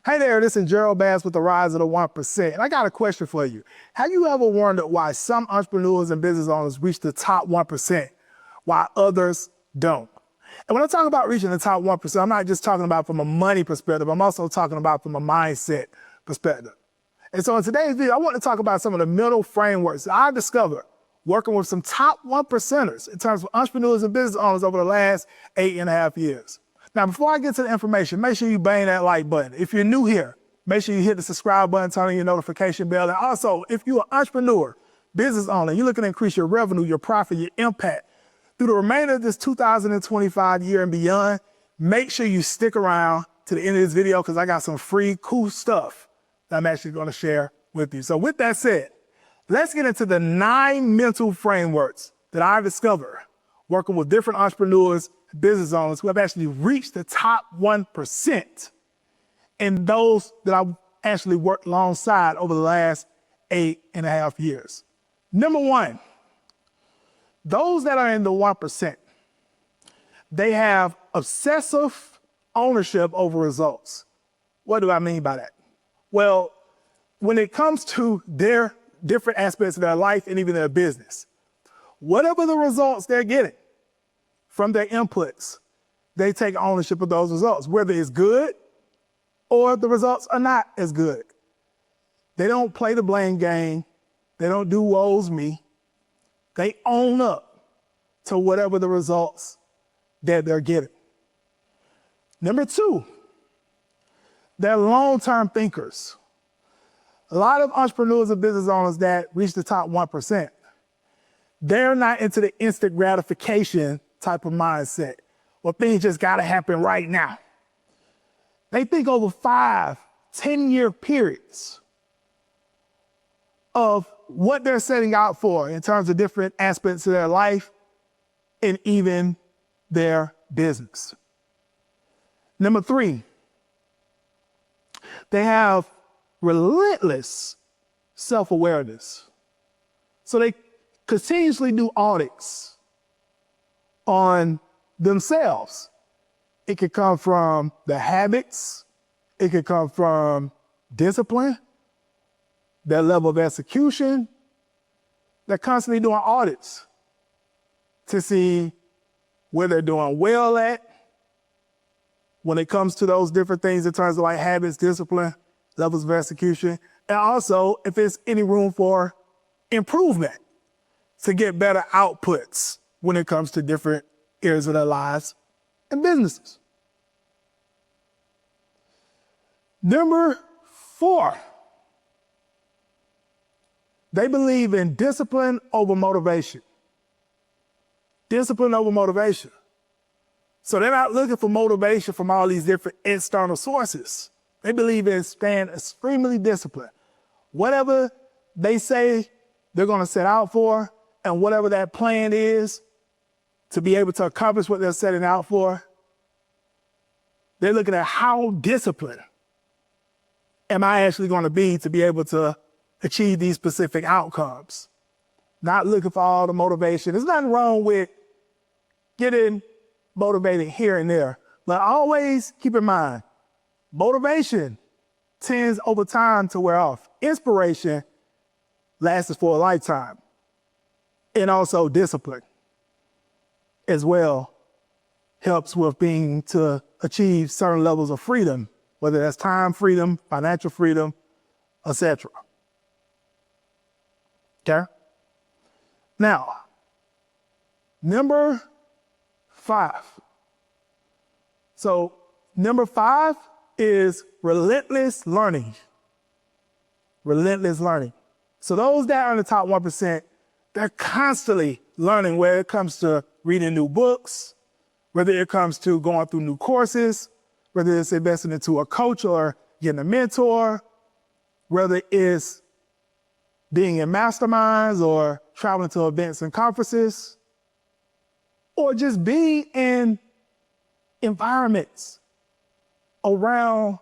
Hey there, this is Gerald with the Rise of the 1%. And I got a question for you. Have you ever wondered why some entrepreneurs and business owners reach the top 1% while others don't? And when I talk about reaching the top 1%, I'm not just talking about from a money perspective, I'm also talking about from a mindset perspective. And so in today's video, I want to talk about some of the mental frameworks that I discovered working with some top 1%ers in terms of entrepreneurs and business owners over the last 8.5 years. Now, before I get to the information, make sure you bang that like button. If you're new here, make sure you hit the subscribe button, turn on your notification bell. And also, if you're an entrepreneur, business owner, you're looking to increase your revenue, your profit, your impact through the remainder of this 2025 year and beyond, make sure you stick around to the end of this video because I got some free, cool stuff that I'm actually going to share with you. So with that said, let's get into the 9 mental frameworks that I've discovered working with different entrepreneurs, business owners who have actually reached the top 1% and those that I've actually worked alongside over the last 8.5 years. Number 1, those that are in the 1%, they have obsessive ownership over results. What do I mean by that? Well, when it comes to their different aspects of their life and even their business, whatever the results they're getting from their inputs, they take ownership of those results, whether it's good or the results are not as good. They don't play the blame game. They don't do woe's me. They own up to whatever the results that they're getting. Number 2, they're long-term thinkers. A lot of entrepreneurs and business owners that reach the top 1%, they're not into the instant gratification type of mindset, or things just gotta happen right now. They think over 5, 10-year periods of what they're setting out for in terms of different aspects of their life and even their business. Number 3, they have relentless self-awareness. So they continuously do audits on themselves. It could come from the habits, it could come from discipline, their level of execution. They're constantly doing audits to see where they're doing well at when it comes to those different things in terms of like habits, discipline, levels of execution, and also if there's any room for improvement to get better outputs when it comes to different areas of their lives and businesses. Number 4, they believe in discipline over motivation. Discipline over motivation. So they're not looking for motivation from all these different external sources. They believe in staying extremely disciplined. Whatever they say they're going to set out for and whatever that plan is to be able to accomplish what they're setting out for, they're looking at how disciplined am I actually going to be able to achieve these specific outcomes. Not looking for all the motivation. There's nothing wrong with getting motivated here and there, but always keep in mind, motivation tends over time to wear off. Inspiration lasts for a lifetime. And also discipline as well helps with being to achieve certain levels of freedom, whether that's time freedom, financial freedom, etc. Okay? Now, number 5. So number 5 is relentless learning. Relentless learning. So those that are in the top 1%, they're constantly learning, whether it comes to reading new books, whether it comes to going through new courses, whether it's investing into a coach or getting a mentor, whether it's being in masterminds or traveling to events and conferences, or just being in environments around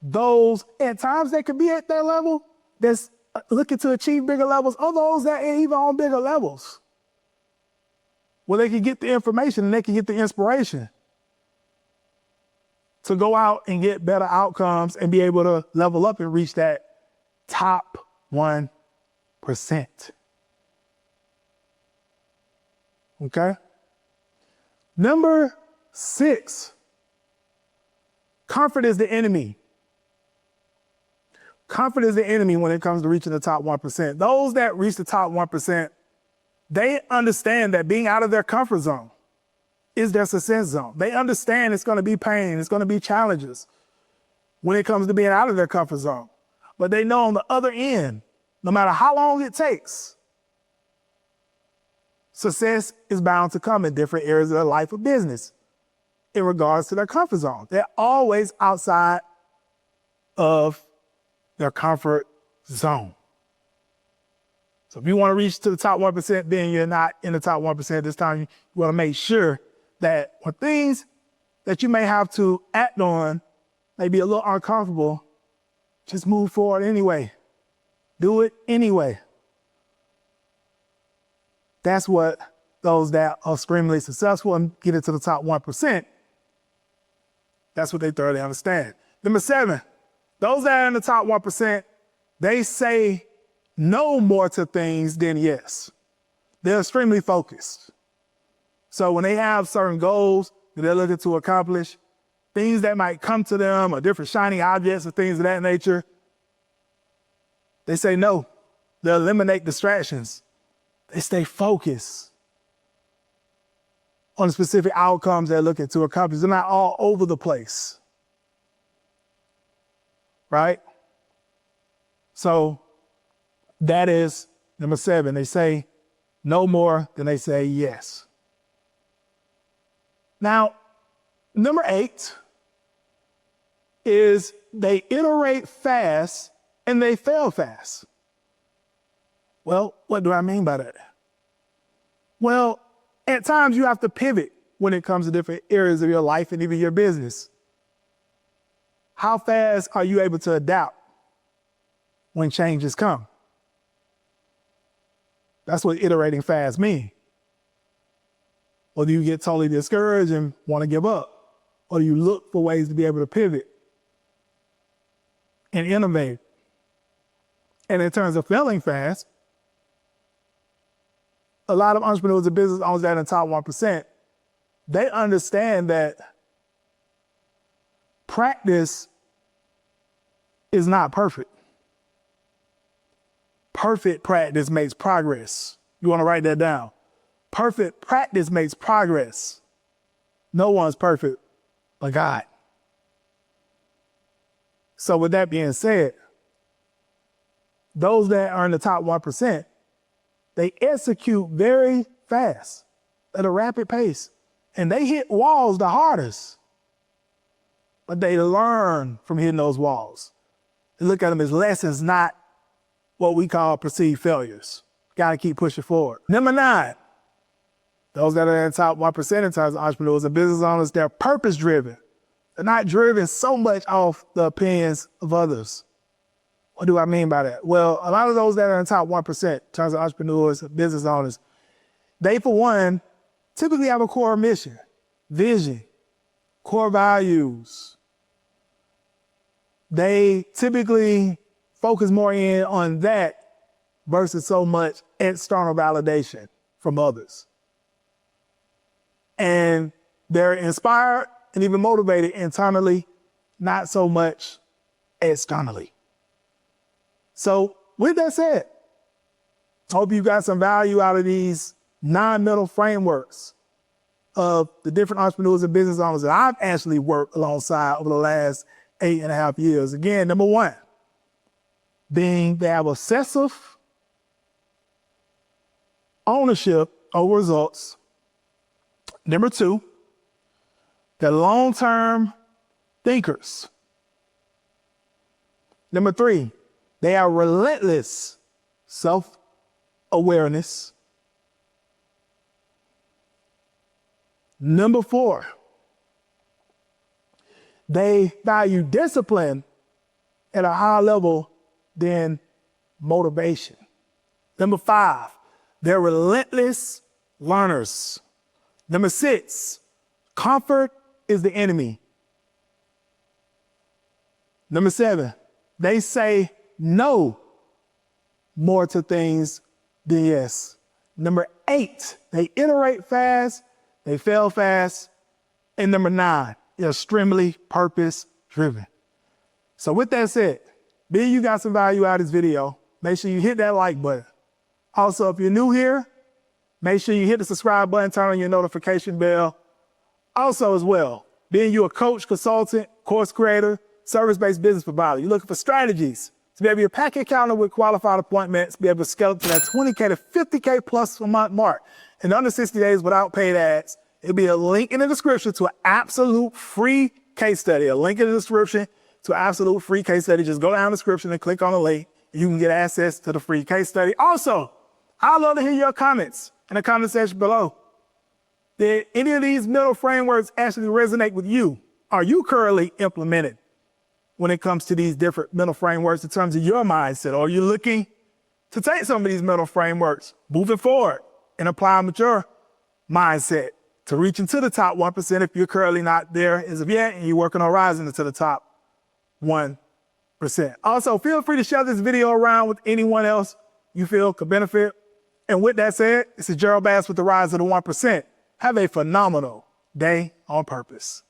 those at times that could be at that level that's looking to achieve bigger levels, or those that are even on bigger levels, where they can get the information and they can get the inspiration to go out and get better outcomes and be able to level up and reach that top 1%. Okay? Number 6, comfort is the enemy. Comfort is the enemy when it comes to reaching the top 1%. Those that reach the top 1%, they understand that being out of their comfort zone is their success zone. They understand it's going to be pain, it's going to be challenges when it comes to being out of their comfort zone. But they know on the other end, no matter how long it takes, success is bound to come in different areas of their life or business in regards to their comfort zone. They're always outside of their comfort zone. So if you want to reach to the top 1%, then you're not in the top 1% this time. You want to make sure that when things that you may have to act on may be a little uncomfortable, just move forward anyway. Do it anyway. That's what those that are extremely successful and get into the top 1%, that's what they thoroughly understand. Number 7, those that are in the top 1%, they say no more to things than yes. They're extremely focused. So when they have certain goals that they're looking to accomplish, things that might come to them or different shiny objects or things of that nature, they say no. They eliminate distractions. They stay focused on the specific outcomes they're looking to accomplish. They're not all over the place. Right? So that is number 7. They say no more than they say yes. Now, number 8 is they iterate fast and they fail fast. Well, what do I mean by that? Well, at times you have to pivot when it comes to different areas of your life and even your business. How fast are you able to adapt when changes come? That's what iterating fast means. Or do you get totally discouraged and want to give up? Or do you look for ways to be able to pivot and innovate? And in terms of failing fast, a lot of entrepreneurs and business owners that are in the top 1%, they understand that practice is not perfect. Perfect practice makes progress. You want to write that down. Perfect practice makes progress. No one's perfect but God. So with that being said, those that are in the top 1%, they execute very fast at a rapid pace, and they hit walls the hardest, but they learn from hitting those walls. They look at them as lessons, not what we call perceived failures. Got to keep pushing forward. Number 9, those that are in the top 1% in terms of entrepreneurs and business owners, they're purpose-driven. They're not driven so much off the opinions of others. What do I mean by that? Well, a lot of those that are in the top 1% in terms of entrepreneurs, business owners, they, for one, typically have a core mission, vision, core values. They typically focus more in on that versus so much external validation from others. And they're inspired and even motivated internally, not so much externally. So with that said, I hope you got some value out of these 9 mental frameworks of the different entrepreneurs and business owners that I've actually worked alongside over the last 8.5 years. Again, number 1, being they have obsessive ownership over results. Number 2, they're long-term thinkers. Number 3, they are relentless self-awareness. Number 4, they value discipline at a higher level than motivation. Number 5, they're relentless learners. Number 6, comfort is the enemy. Number 7, they say no more to things than yes. Number 8, they iterate fast, they fail fast. And number 9, they're extremely purpose driven. So with that said, be you got some value out of this video, make sure you hit that like button. Also, if you're new here, make sure you hit the subscribe button, turn on your notification bell. Also as well, being you a coach, consultant, course creator, service-based business provider, you're looking for strategies to be able to pack your calendar with qualified appointments, be able to scale up to that 20K to 50K plus a month mark in under 60 days without paid ads. It'll be a link in the description to an absolute free case study. A link in the description to an absolute free case study. Just go down the description and click on the link. You can get access to the free case study. Also, I'd love to hear your comments in the comment section below. Did any of these mental frameworks actually resonate with you? Are you currently implemented when it comes to these different mental frameworks in terms of your mindset? Or are you looking to take some of these mental frameworks moving forward and apply them with your mindset to reach into the top 1% if you're currently not there as of yet and you're working on rising into the top 1%. Also, feel free to share this video around with anyone else you feel could benefit. And with that said, this is Gerald with the Rise of the 1%. Have a phenomenal day on purpose.